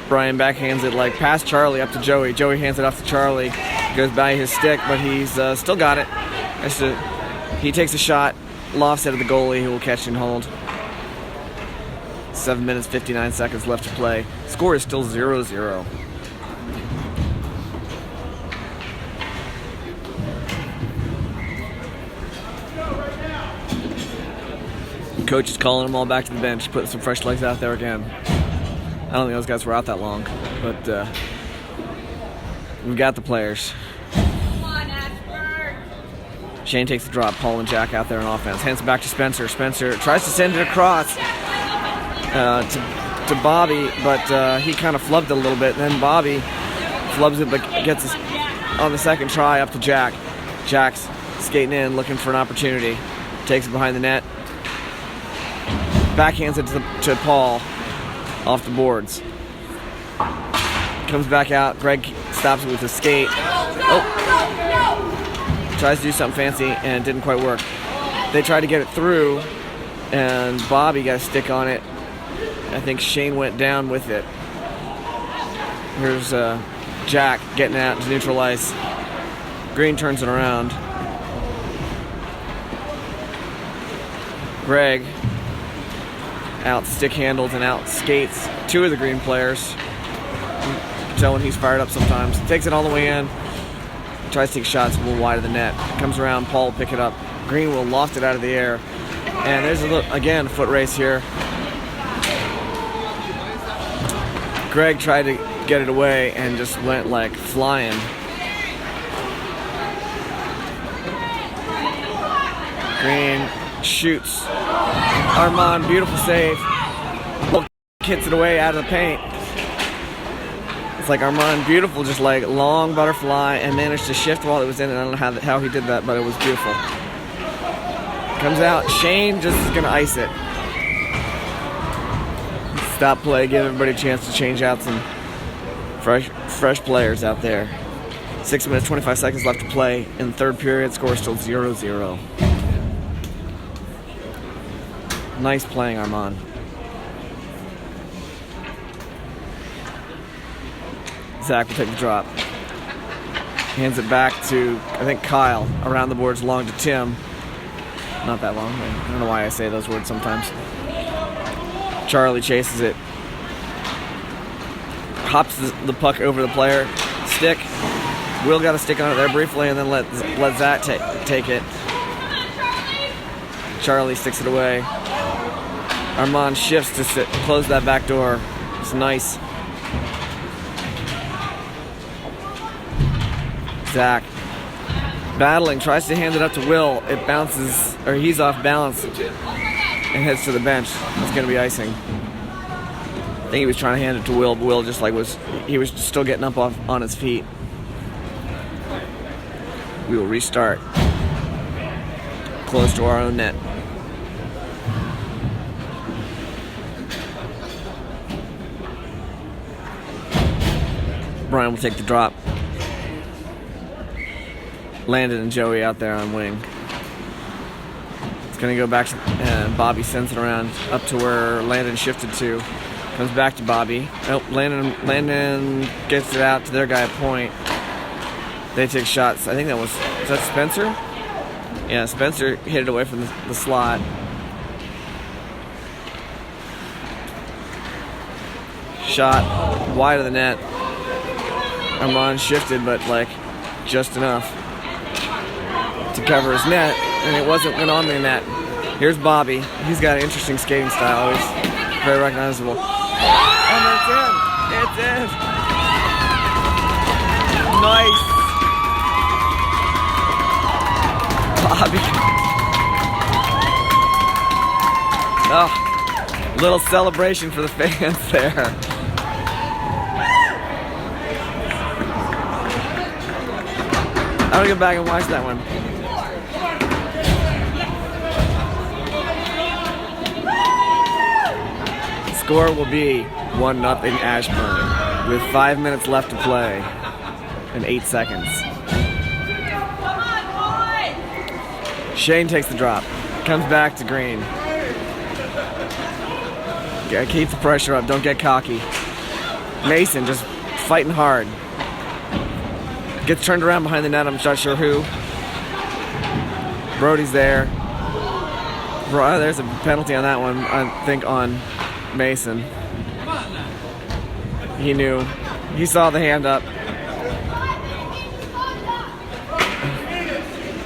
Brian backhands it like past Charlie up to Joey. Joey hands it off to Charlie. Goes by his stick, but he's still got it. He takes a shot. Lofts it at the goalie, who will catch and hold. 7 minutes, 59 seconds left to play. Score is still 0-0. Coach is calling them all back to the bench, putting some fresh legs out there again. I don't think those guys were out that long, but we've got the players. Come on, Ashburn. Shane takes the drop. Paul and Jack out there on offense. Hands it back to Spencer. Spencer tries to send it across to Bobby, but he kind of flubbed it a little bit. And then Bobby flubs it, but gets it on the second try up to Jack. Jack's skating in, looking for an opportunity. Takes it behind the net. Backhands it to Paul off the boards. Comes back out. Greg stops it with a skate. Tries to do something fancy and it didn't quite work. They tried to get it through and Bobby got a stick on it. I think Shane went down with it. Here's Jack getting out to neutral ice. Green turns it around. Greg out stick handles and out skates 2 of the Green players. Tell when he's fired up sometimes. Takes it all the way in. Tries to take shots a little wide of the net. Comes around. Paul will pick it up. Green will loft it out of the air. And there's again a foot race here. Greg tried to get it away and just went like flying. Green shoots. Armand, beautiful save. Hits it away out of the paint. It's like Armand, beautiful, just like long butterfly, and managed to shift while it was in it. I don't know how he did that, but it was beautiful. Comes out. Shane just is going to ice it. Stop play, give everybody a chance to change out some fresh players out there. 6 minutes, 25 seconds left to play in the third period. Score is still 0-0. Nice playing, Armand. Zach will take the drop. Hands it back to, I think, Kyle. Around the boards, long to Tim. Not that long. I don't know why I say those words sometimes. Charlie chases it. Hops the puck over the player. Stick. Will got a stick on it there briefly, and then let Zach take it. Charlie sticks it away. Armand shifts to close that back door. It's nice. Zach battling, tries to hand it up to Will. It bounces, or he's off balance and heads to the bench. It's going to be icing. I think he was trying to hand it to Will, but Will just like he was still getting up on his feet. We will restart. Close to our own net. Brian will take the drop. Landon and Joey out there on wing. It's going to go back to Bobby sends it around up to where Landon shifted to. Comes back to Bobby. Oh, Landon gets it out to their guy at point. They take shots. I think is that Spencer? Yeah, Spencer hit it away from the slot. Shot wide of the net. Armand shifted, but like just enough to cover his net, and it went on the net. Here's Bobby. He's got an interesting skating style. He's very recognizable. And it's in. It's in. Nice. Bobby. Oh, little celebration for the fans there. I'm gonna go back and watch that one. Score will be 1-0 Ashburn with 5 minutes left to play and 8 seconds. Shane takes the drop, comes back to Green. Gotta keep the pressure up, don't get cocky. Mason just fighting hard. Gets turned around behind the net, I'm not sure who. Brody's there. There's a penalty on that one, I think on Mason. He knew. He saw the hand up.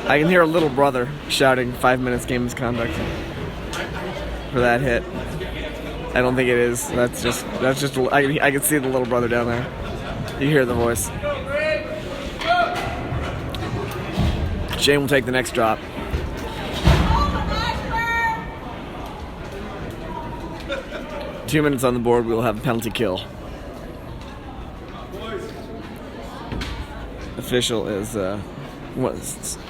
I can hear a little brother shouting 5 minutes game misconduct for that hit. I don't think it is. That's just I can see the little brother down there. You hear the voice. Shane will take the next drop. Two minutes on the board, we will have a penalty kill. Official is,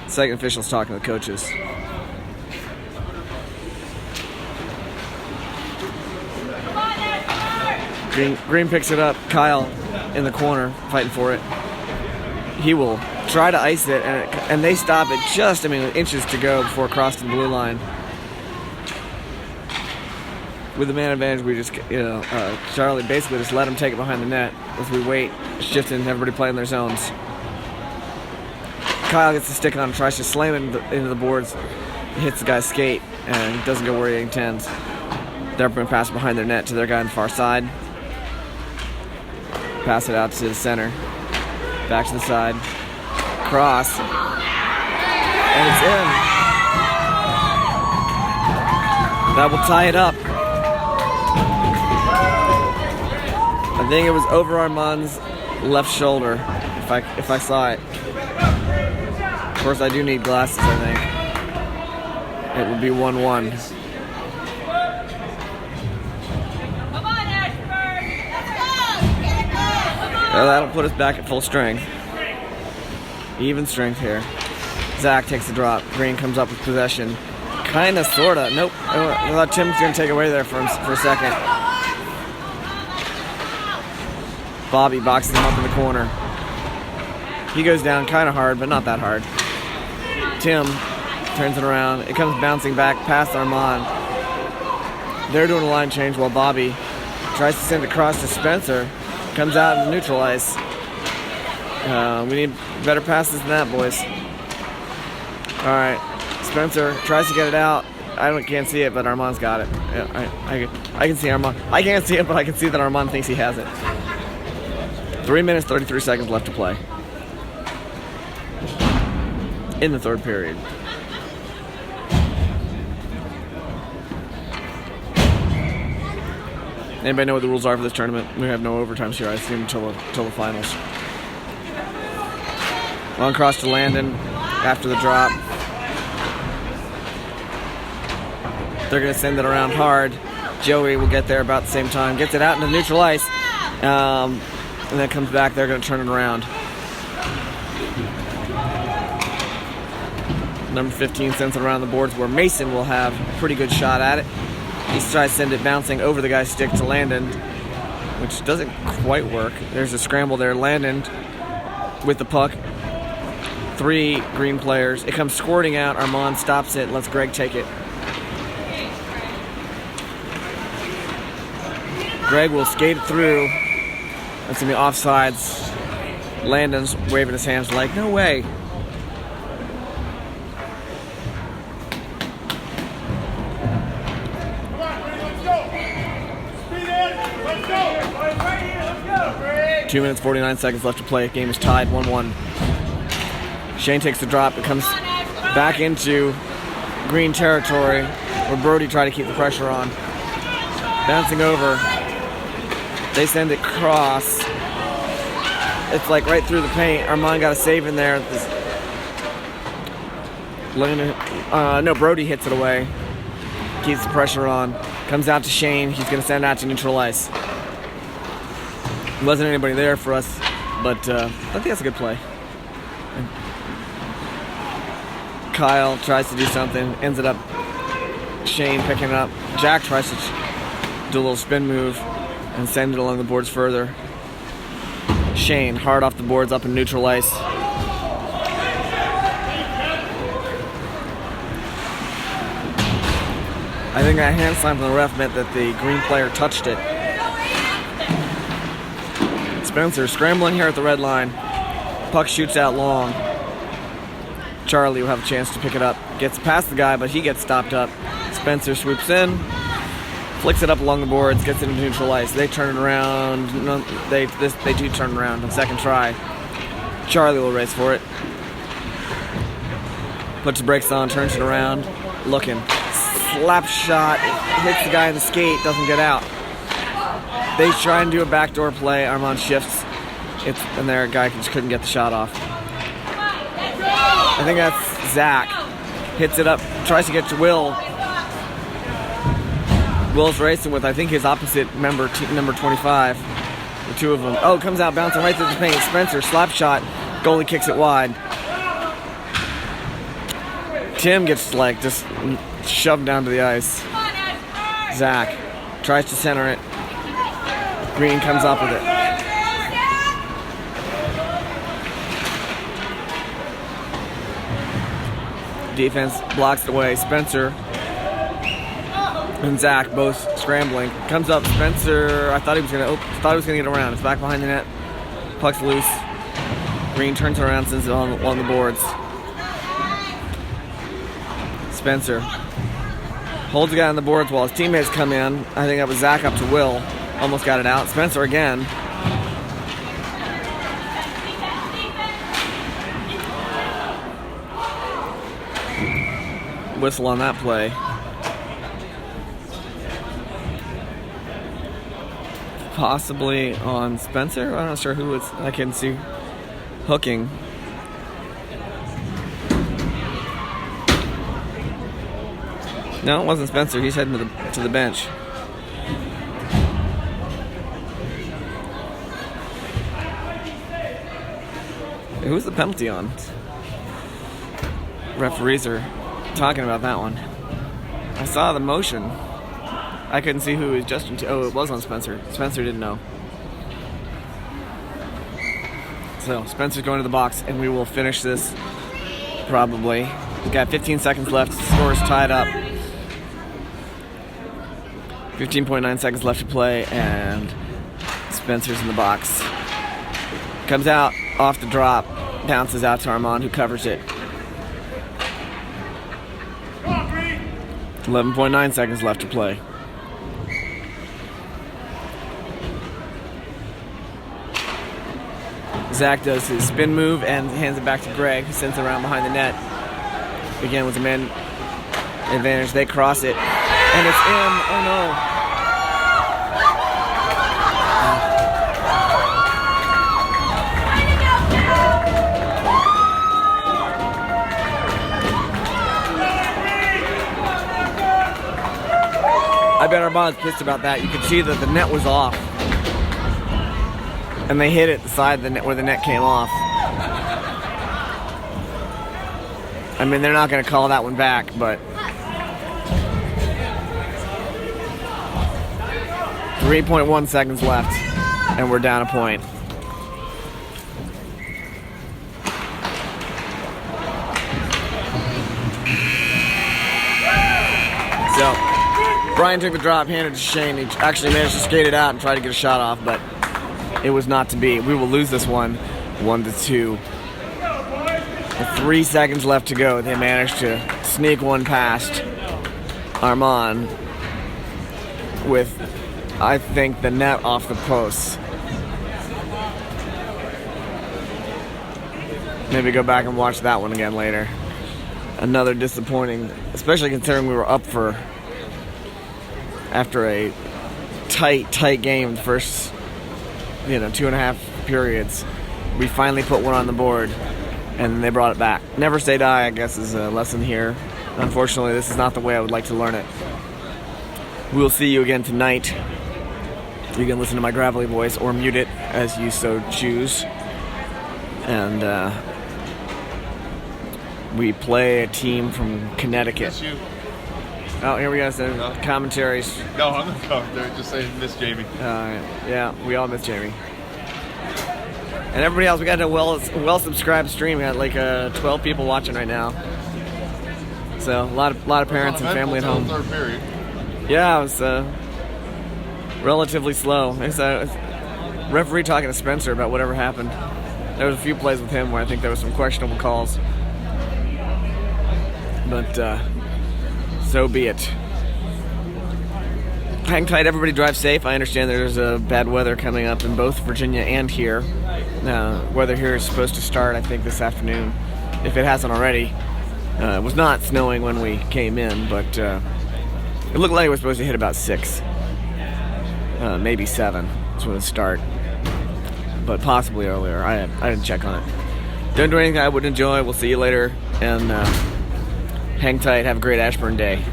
second official's talking to the coaches. Green picks it up. Kyle in the corner, fighting for it. He will try to ice it, and they stop it just, inches to go before crossing the blue line. With the man advantage, we just, Charlie basically just let him take it behind the net as we wait, shifting, everybody playing their zones. Kyle gets the stick on, tries to slam it into the boards, hits the guy's skate, and doesn't go where he intends. They're going to pass it behind their net to their guy on the far side. Pass it out to the center. Back to the side. Cross. And it's in. That will tie it up. I think it was over Armand's left shoulder, if I saw it. Of course, I do need glasses, I think. It would be 1-1. Come on, Ashburn! Let's go! Get it going! Come on! Well, that'll put us back at full strength. Even strength here. Zach takes the drop. Green comes up with possession. Kinda, sorta. Nope. I thought Tim was gonna take away there for a second. Bobby boxes him up in the corner. He goes down kind of hard, but not that hard. Tim turns it around. It comes bouncing back past Armand. They're doing a line change while Bobby tries to send it across to Spencer. Comes out and neutral ice. We need better passes than that, boys. All right. Spencer tries to get it out. Can't see it, but Armand's got it. Yeah, I can see Armand. I can't see it, but I can see that Armand thinks he has it. 3 minutes, 33 seconds left to play in the third period. Anybody know what the rules are for this tournament? We have no overtimes here, I assume, until the finals. Long cross to Landon after the drop. They're going to send it around hard. Joey will get there about the same time. Gets it out into neutral ice. And then comes back. They're going to turn it around. Number 15 sends it around the boards where Mason will have a pretty good shot at it. He tries to send it bouncing over the guy's stick to Landon, which doesn't quite work. There's a scramble there. Landon with the puck. 3 green players. It comes squirting out. Armand stops it and lets Greg take it. Greg will skate it through. That's going to be offsides. Landon's waving his hands like, no way. Let's go. 2 minutes, 49 seconds left to play. Game is tied 1-1. Shane takes the drop. It comes back into green territory where Brody tried to keep the pressure on. Bouncing over. They send it cross. It's like right through the paint. Armand got a save in there. Brody hits it away. Keeps the pressure on. Comes out to Shane. He's going to send it out to neutral ice. Wasn't anybody there for us, but I think that's a good play. Kyle tries to do something. Ends it up Shane picking it up. Jack tries to do a little spin move and send it along the boards further. Shane hard off the boards up in neutral ice. I think that hand slam from the ref meant that the green player touched it. Spencer scrambling here at the red line. Puck shoots out long. Charlie will have a chance to pick it up. Gets past the guy, but he gets stopped up. Spencer swoops in, flicks it up along the boards, gets it into neutral ice. They turn it around. No, they do turn around on second try. Charlie will race for it. Puts the brakes on, turns it around, looking. Slap shot, hits the guy in the skate, doesn't get out. They try and do a backdoor play. Armand shifts. And their guy just couldn't get the shot off. I think that's Zach. Hits it up, tries to get to Will. Will's racing with, I think, his opposite member, number 25. The two of them. Oh, comes out bouncing right through the paint. Spencer, slap shot. Goalie kicks it wide. Tim gets just shoved down to the ice. Zach tries to center it. Green comes up with it. Defense blocks it away. Spencer and Zach both scrambling. Comes up. Spencer. I thought he was gonna get around. It's back behind the net. Puck's loose. Green turns around, sends it on the boards. Spencer holds the guy on the boards while his teammates come in. I think that was Zach up to Will. Almost got it out. Spencer again. Whistle on that play. Possibly on Spencer. I'm not sure who it's. I can see hooking. No, it wasn't Spencer. He's heading to the bench. Who's the penalty on? Referees are talking about that one. I saw the motion. I couldn't see who he was adjusting to. Oh, it was on Spencer. Spencer didn't know. So, Spencer's going to the box, and we will finish this probably. We've got 15 seconds left. The score is tied up. 15.9 seconds left to play, and Spencer's in the box. Comes out off the drop, bounces out to Armand, who covers it. 11.9 seconds left to play. Zach does his spin move and hands it back to Greg, who sends it around behind the net. Again with the man advantage, they cross it, and it's in. Oh no. bet Armand's pissed about that. You could see that the net was off. And they hit it the side of the net where the net came off. I mean, they're not going to call that one back, but 3.1 seconds left, and we're down a point. So, Brian took the drop, handed it to Shane. He actually managed to skate it out and try to get a shot off, but it was not to be. We will lose this one, 1-2. With 3 seconds left to go, they managed to sneak one past Armand with, I think, the net off the posts. Maybe go back and watch that one again later. Another disappointing, especially considering we were up for, after a tight game, the first, 2.5 periods. We finally put one on the board, and they brought it back. Never say die, I guess, is a lesson here. Unfortunately, this is not the way I would like to learn it. We'll see you again tonight. You can listen to my gravelly voice or mute it as you so choose. And we play a team from Connecticut. Miss you. Oh, here we go. So commentaries. No, I'm not commentary. Just saying, miss Jamie. Yeah, we all miss Jamie. And everybody else, we got a well subscribed stream. We got like 12 people watching right now. So a lot of parents and family at home. Third period. Yeah, it was relatively slow. It's referee talking to Spencer about whatever happened. There was a few plays with him where I think there was some questionable calls. But so be it. Hang tight, everybody drive safe. I understand there's bad weather coming up in both Virginia and here. Weather here is supposed to start, I think, this afternoon, if it hasn't already. It was not snowing when we came in, but it looked like it was supposed to hit about 6. Maybe 7 is when it would start. But possibly earlier. I didn't check on it. Don't do anything I wouldn't enjoy. We'll see you later. And hang tight. Have a great Ashburn day.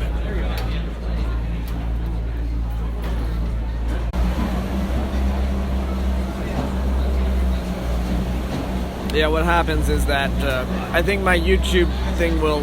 Yeah, what happens is that I think my YouTube thing will